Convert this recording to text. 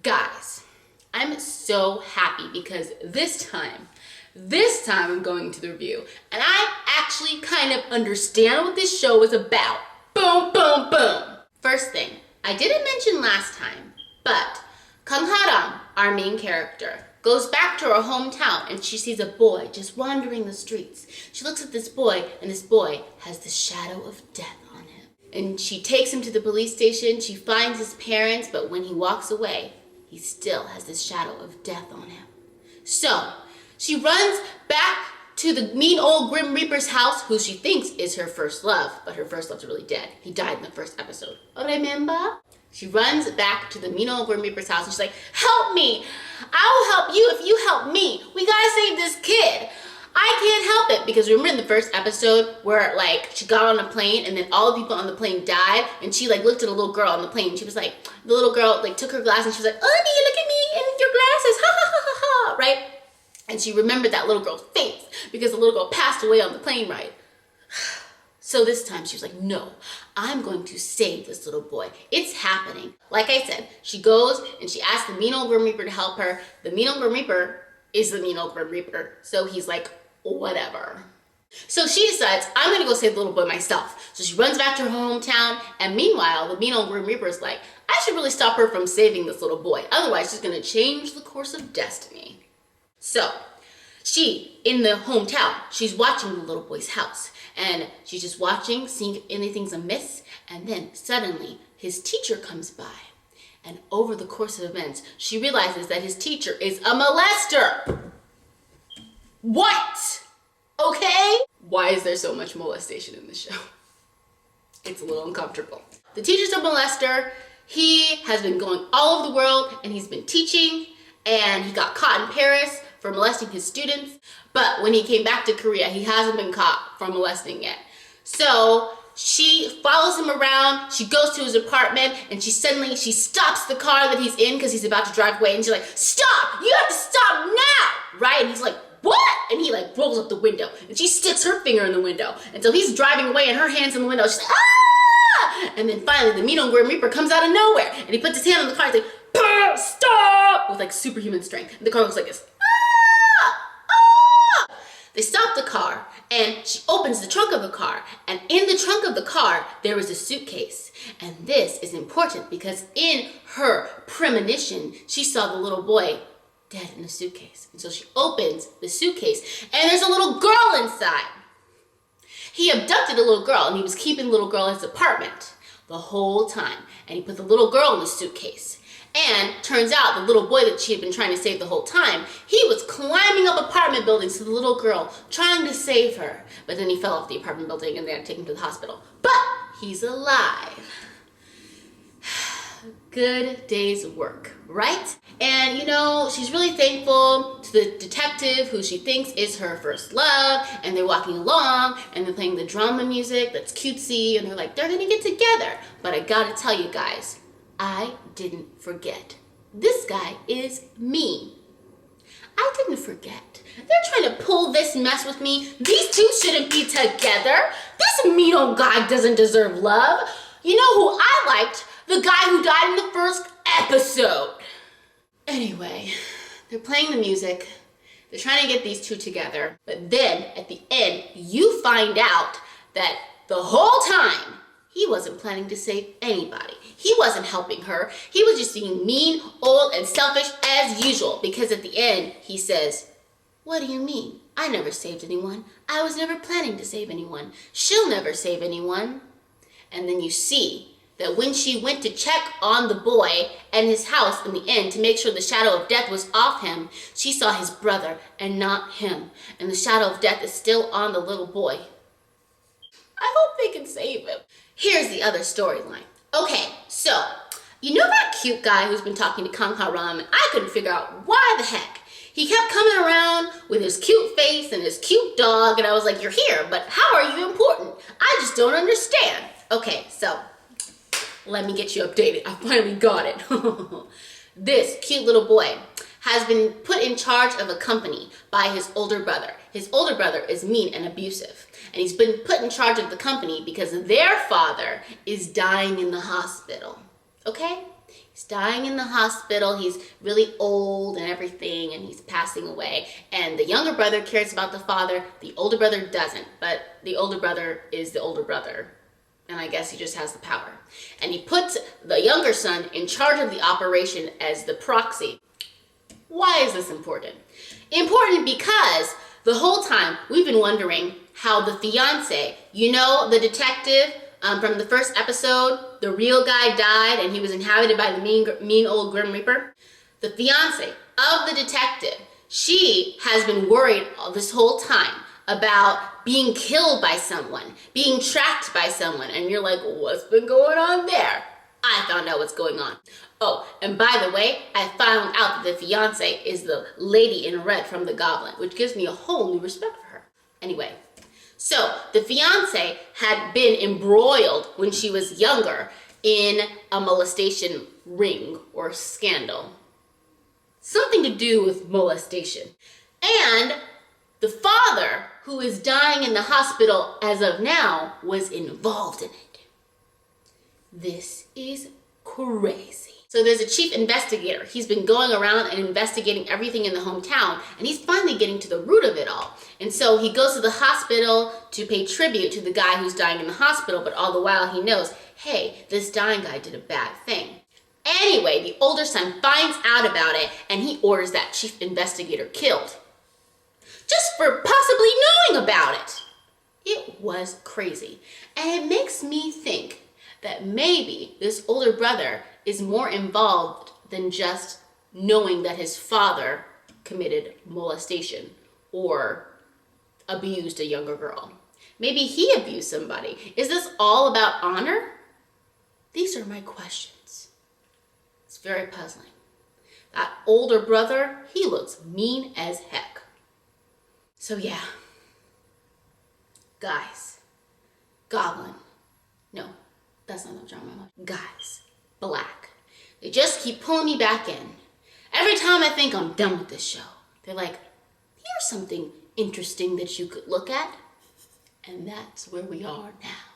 Guys, I'm so happy because this time I'm going to the review and I actually kind of understand what this show is about. Boom, boom, boom. First thing, I didn't mention last time, but Kang Ha-ram, our main character, goes back to her hometown and she sees a boy just wandering the streets. She looks at this boy and this boy has the shadow of death on him. And she takes him to the police station, she finds his parents, but when he walks away, he still has this shadow of death on him. So, she runs back to the mean old Grim Reaper's house, who she thinks is her first love, but her first love's really dead. He died in the first episode. Remember? She runs back to the mean old Grim Reaper's house and she's like, help me! I'll help you if you help me! We gotta save this kid! I can't help it, because remember in the first episode where she got on a plane and then all the people on the plane died and she looked at a little girl on the plane and she was like, the little girl took her glasses and she was like, Honey, look at me and your glasses, ha ha ha ha ha, right? And she remembered that little girl's face because the little girl passed away on the plane ride. So this time she was like, no, I'm going to save this little boy. It's happening. Like I said, she goes and she asks the mean old Grim Reaper to help her. The mean old Grim Reaper is the mean old Grim Reaper. So he's like, whatever. So she decides, I'm gonna go save the little boy myself. So she runs back to her hometown, and meanwhile, the mean old Grim Reaper is like, I should really stop her from saving this little boy. Otherwise, she's gonna change the course of destiny. So, she, in the hometown, she's watching the little boy's house. And she's just watching, seeing if anything's amiss. And then, suddenly, his teacher comes by. And over the course of events, she realizes that his teacher is a molester. What? Okay? Why is there so much molestation in this show? It's a little uncomfortable. The teacher's a molester. He has been going all over the world and he's been teaching, and he got caught in Paris for molesting his students. But when he came back to Korea, he hasn't been caught for molesting yet. So she follows him around, she goes to his apartment, and she stops the car that he's in because he's about to drive away, and she's like, stop! You have to stop now! Right? And he's like, what? And he rolls up the window, and she sticks her finger in the window. And so he's driving away and her hand's in the window. She's like, ah! And then finally the mean old Grim Reaper comes out of nowhere and he puts his hand on the car and he's like, stop! With superhuman strength. And the car looks like this. They stop the car and she opens the trunk of the car, and in the trunk of the car there is a suitcase. And this is important because in her premonition she saw the little boy dead in a suitcase. And so she opens the suitcase and there's a little girl inside. He abducted a little girl and he was keeping the little girl in his apartment the whole time. And he put the little girl in the suitcase. And turns out the little boy that she had been trying to save the whole time, he was climbing up apartment buildings to the little girl, trying to save her. But then he fell off the apartment building and they had to take him to the hospital. But he's alive. Good day's work, right? And she's really thankful to the detective who she thinks is her first love, and they're walking along and they're playing the drama music that's cutesy, and they're like, they're gonna get together. But I gotta tell you guys, I didn't forget. This guy is me. I didn't forget. They're trying to pull this mess with me. These two shouldn't be together. This mean old guy doesn't deserve love. You know who I liked? The guy who died in the first episode. Anyway, they're playing the music. They're trying to get these two together. But then, at the end, you find out that the whole time, he wasn't planning to save anybody. He wasn't helping her. He was just being mean, old, and selfish as usual. Because at the end, he says, what do you mean? I never saved anyone. I was never planning to save anyone. She'll never save anyone. And then you see that when she went to check on the boy and his house in the end to make sure the shadow of death was off him, she saw his brother and not him. And the shadow of death is still on the little boy. I hope they can save him. Here's the other storyline. Okay, so, you know that cute guy who's been talking to Kang Ha-ram, and I couldn't figure out why the heck. He kept coming around with his cute face and his cute dog, and I was like, you're here, but how are you important? I just don't understand. Okay, so, let me get you updated. I finally got it. This cute little boy has been put in charge of a company by his older brother. His older brother is mean and abusive. And he's been put in charge of the company because their father is dying in the hospital. Okay? He's dying in the hospital. He's really old and everything, and he's passing away. And the younger brother cares about the father. The older brother doesn't, but the older brother is the older brother. And I guess he just has the power. And he puts the younger son in charge of the operation as the proxy. Why is this important? Important because the whole time we've been wondering how the fiance, you know, the detective from the first episode, the real guy died and he was inhabited by the mean old Grim Reaper. The fiance of the detective, she has been worried this whole time about being killed by someone, being tracked by someone, and you're like, what's been going on there? I found out what's going on. Oh, and by the way, I found out that the fiance is the lady in red from The Goblin, which gives me a whole new respect for her. Anyway, so the fiance had been embroiled when she was younger in a molestation ring or scandal. Something to do with molestation. And the father, who is dying in the hospital as of now, was involved in it. This is crazy. So there's a chief investigator. He's been going around and investigating everything in the hometown, and he's finally getting to the root of it all. And so he goes to the hospital to pay tribute to the guy who's dying in the hospital, but all the while he knows, hey, this dying guy did a bad thing. Anyway, the older son finds out about it, and he orders that chief investigator killed. Just for possibly knowing about it. It was crazy. And it makes me think that maybe this older brother is more involved than just knowing that his father committed molestation or abused a younger girl. Maybe he abused somebody. Is this all about honor? These are my questions. It's very puzzling. That older brother, he looks mean as heck. So yeah, guys, Goblin, no, that's not the drama. Guys, Black, they just keep pulling me back in. Every time I think I'm done with this show, they're like, here's something interesting that you could look at. And that's where we are now.